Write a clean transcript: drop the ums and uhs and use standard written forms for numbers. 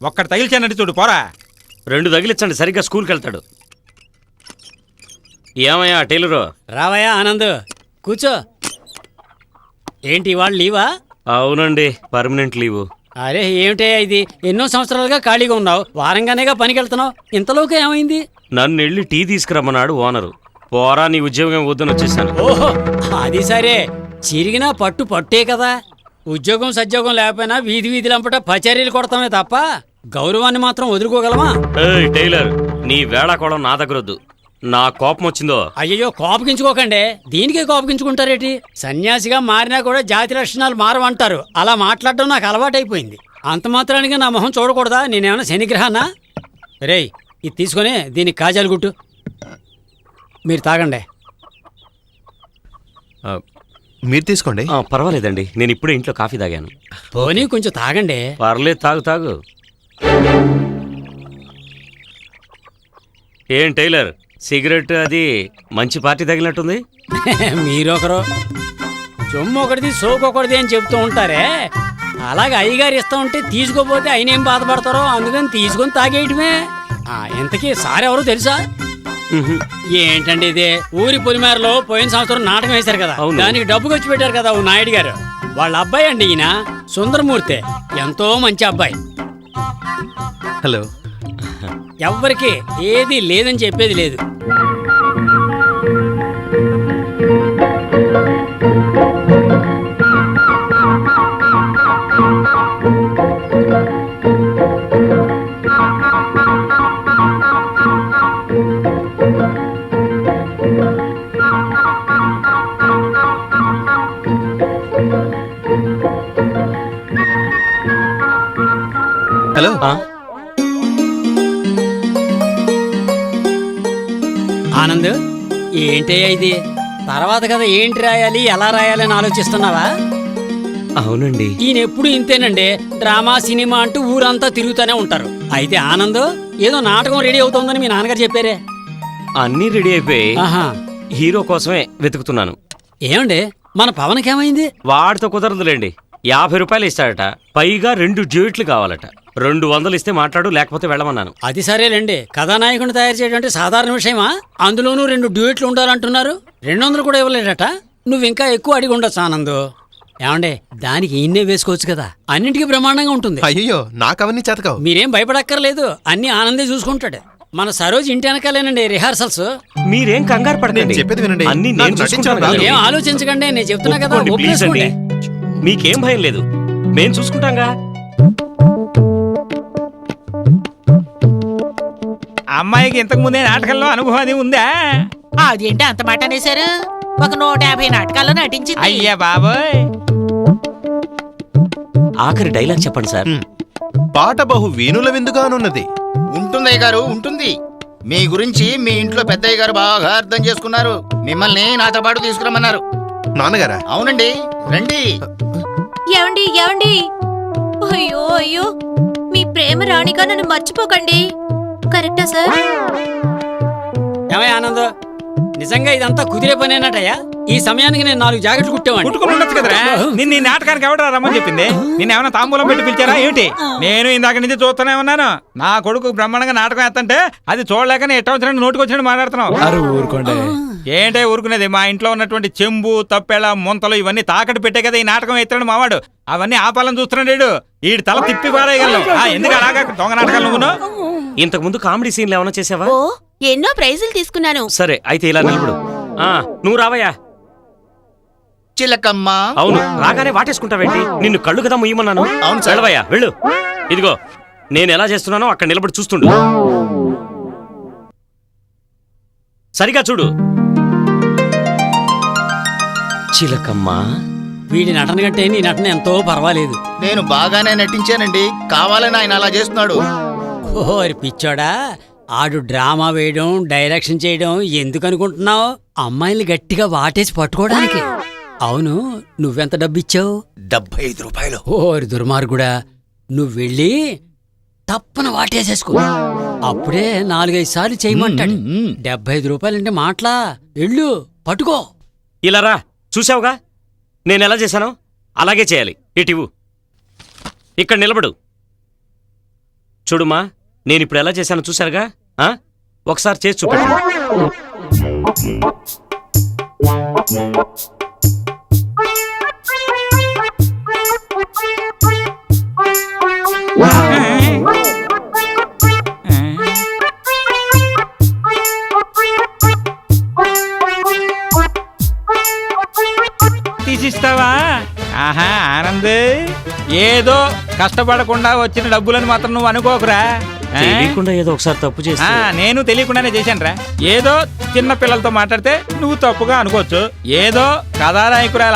ఒక్కటి తగిలిచానండి చూడు పోరా. 2 తగిలించండి, సరిగ్గా స్కూల్కి వెళ్తాడు. ఏమయ్యా టైలరు? రావయ్యా ఆనంద్, కూర్చో. ఏంటి ఇవాళ లీవా? అవునండి, పర్మనెంట్ లీవు. అరే ఏమిటయ్యా ఇది, ఎన్నో సంవత్సరాలుగా ఖాళీగా ఉన్నావు, వారంగానేగా పనికి వెళ్తున్నావు, ఇంతలోకి ఏమైంది? నన్ను వెళ్ళి టీ తీసుకురమ్మన్నాడు ఓనరు. పోరా నీ ఉద్యోగం వద్దని వచ్చేసాను. ఓహో అది సరే, చిరిగినా పట్టు పట్టే కదా. ఉద్యోగం సద్యోగం లేకపోయినా వీధి వీధిలంపట పచారీలు కొడతామే తప్ప గౌరవాన్ని మాత్రం వదులుకోగలమా? ఏయ్ టైలర్, నీ వేళాకోళం నా దగ్గరొద్దు. నా కోపం వచ్చిందో. అయ్యో కోపగించుకోకండి, దీనికే కోపగించుకుంటారేటి? సన్యాసిగా మారినా కూడా జాతి లక్షణాలు మారవంటారు, అలా మాట్లాడడం నాకు అలవాటైపోయింది. అంత మాత్రానికి నా మొహం చూడకూడదా? నేనేమన్నా శనిగ్రహానా? రేయ్ ఇది తీసుకొని దీనికి కాజాలు గుట్టు, మీరు తాగండి. మీరు తీసుకోండి. పర్వాలేదండి, నేను ఇప్పుడే ఇంట్లో కాఫీ తాగాను. పోనీ కొంచెం తాగండి. పర్లేదు, తాగు తాగు. ఏం టైలర్, సిగరెట్ అది మంచి పార్టీ తగిలినట్టుంది. మీరొకరు సొమ్ము ఒకటిది సోకొకటిది అని చెప్తూ ఉంటారే, అలాగే అయ్యగారు ఇస్తా ఉంటే తీసుకోపోతే ఆయన ఏం బాధపడతారో అందుకని తీసుకొని తాగేయటమే. ఇంతకీ సార్ ఎవరో తెలుసా? ఏంటండి ఇదే, ఊరి పొలిమేరలో పోయిన సంవత్సరం నాటకం వేశారు కదా, దానికి డబ్బు ఖర్చు పెట్టారు కదా ఓ నాయుడు గారు, వాళ్ళ అబ్బాయి అండి ఈయన సుందరమూర్తి. ఎంతో మంచి అబ్బాయి. హలో. ఎవ్వరికి ఏది లేదని చెప్పేది లేదు. హలో. ఆనంద్ ఏంటయ్యా ఇది, తర్వాత కదా ఏంటి రాయాలి ఎలా రాయాలి అని ఆలోచిస్తున్నావా? అవునండి. ఈయన ఎప్పుడు ఇంతేనండి, డ్రామా సినిమా అంటూ ఊరంతా తిరుగుతూనే ఉంటారు. అయితే ఆనంద్ ఏదో నాటకం రెడీ అవుతోందని మీ నాన్నగారు చెప్పారే. అన్నీ రెడీ అయిపోయి హీరో కోసమే వెతుకుతున్నాను. ఏమండి మన పవన్కి ఏమైంది? వాడితో కుదరదులేండి. 50 రూపాయలు ఇస్తాడట, పైగా 2 డ్యూయెట్లు కావాలట. 200 ఇస్తే మాట్లాడు, లేకపోతే వెళ్ళమన్నాను. అది సరేలేండి, కథానాయకుని తయారు చేయడం సాధారణ విషయమా? అందులోనూ 2 డ్యూయెట్లు ఉండాలంటున్నారు. 200 కూడా ఇవ్వలేడట. నువ్వు ఇంకా ఎక్కువ అడిగి ఉండొచ్చు ఆనంద్. ఏమండే దానికి ఈయన్నే వేసుకోవచ్చు కదా, అన్నింటికీ బ్రహ్మాండంగా ఉంటుంది. అయ్యో నాకు అవన్నీ చేతకావు. మీరేం భయపడక్కర్లేదు, అన్ని ఆనందే చూసుకుంటాడు. మన సరోజ్ ఇంటి వెనకాలేనండి రిహార్సల్స్. మీరేం కంగారు పడకండి, చెప్పేది వినండి. అన్ని నేను చూసుకుంటాను. ఏం ఆలోచించకండి, నేను చెప్తున్నా కదా. ప్లీజ్ అండి, మీకేం భయం లేదు, మేము చూసుకుంటాంగా. అమ్మాయికి ఇంతకు ముందే నాటకంలో అనుభవం అది ఉందా? అదేంటి అంత మాట అనేశారు? ఒక 150 నాటకాల్లో నటించింది. అయ్యా బాబోయ్. ఆఖరి డైలాగ్ చెప్పండి సార్. పాట బహు వీణుల విందుగానున్నది. ఉంటుందయ్య గారు, ఉంటుంది. మీ గురించి మీ ఇంట్లో పెద్దయ్య గారు బాగా అర్థం చేసుకున్నారు. మిమ్మల్ని నాతో పాటు తీసుకురమ్మన్నారు. నాన్నగారా? అవునండి, రండి. ఏవండి ఏవండి, అయ్యో అయ్యో, మీ ప్రేమ రాణిగా నన్ను మర్చిపోకండి. కరెక్టా సార్? ఏమయ్య ఆనంద్, నిజంగా ఇదంతా కుదిరే పనేనటయ్యా. ఈ సమయానికి నేను 4 జాకెట్లు కుట్టేవాడిని. కుట్టుకుని ఉండొచ్చు కదరా. నిన్న ఈ నాటకానికి ఎవడరా రమ్మని చెప్పింది? నిన్నేమన్నా తాంబూలం పెట్టి పిలిచారా ఏమిటి? నేను ఇందాక నుంచి చూస్తూనే ఉన్నాను. నా కొడుకు బ్రహ్మాండంగా నాటకం ఎత్తంటే అది చూడలేకనే ఎట్ట వచ్చినట్టు నోటికి వచ్చినట్టు మాట్లాడుతున్నావు. ఊరుకోండి. ఏంటే ఊరుకునేది? మా ఇంట్లో ఉన్నటువంటి చెంబు తప్పెళ ముంతలు ఇవన్నీ తాకట్టు పెట్టే కదా ఈ నాటకం ఎత్తాడు మావాడు. అవన్నీ ఆపాలని చూస్తున్నాడు. ఈ తల తిప్పి పారేయగలను. ఎందుకు అలాగా దొంగ నాటకాలు నువ్వు? ఇంతకు ముందు కామెడీ సీన్లు ఏమైనా చేసావా? ఓ ఎన్నో ప్రైజులు తీసుకున్నాను. సరే అయితే ఇలా నిలబడు. నువ్వు రావయ్యా. చిలకమ్మ. అవును, రాగానే వాటేసుకుంటావేంటి? నిన్ను కళ్ళు కదా ముయ్యమన్నాను. అవును సార్. వెళ్ళవయ్యా, వెళ్ళు. ఇదిగో నేను ఎలా చేస్తున్నానో అక్కడ నిలబడి చూస్తుండు. సరిగా చూడు. చిలకమ్మ. వీడి నటన కంటే నీ నటన ఎంతో పర్వాలేదు. నేను బాగానే నటించానండి, కావాలని ఆయన అలా చేస్తున్నాడు. ఓహో పిచ్చోడా, ఆడు డ్రామా వేయడం డైరెక్షన్ చేయడం ఎందుకు అనుకుంటున్నావు? అమ్మాయిల్ని గట్టిగా వాటేసి పట్టుకోవడానికి. అవును, నువ్వెంత డబ్బిచ్చావు? 75 రూపాయలు. ఓరి దుర్మార్గుడా, నువ్వు వెళ్ళి తప్పన వాటేసేసుకో. అప్పుడే 4-5 సార్లు చేయమంటాడు. 75 రూపాయలంటే మాటలా? వెళ్ళు పట్టుకో. ఇలా రా, చూసావుగా నేను ఎలా చేశానో అలాగే చేయాలి. ఇటివు, ఇక్కడ నిలబడు. చూడుమా నేను ఇప్పుడు ఎలా చేశానో చూశారుగా ఆ? ఒకసారి చేసి చూపెట్టు. తీసిస్తావా? ఆహా ఆనంద్, ఏదో కష్టపడకుండా వచ్చిన డబ్బులను మాత్రం నువ్వు అనుకోకురా. తెలియకుండా ఏదో ఒకసారి తప్పు చేస్తే నేను తెలియకుండానే చేశానురా. ఏదో చిన్న పిల్లలతో మాట్లాడితే నువ్వు తప్పుగా అనుకోవచ్చు. ఏదో కథానాయకురాలు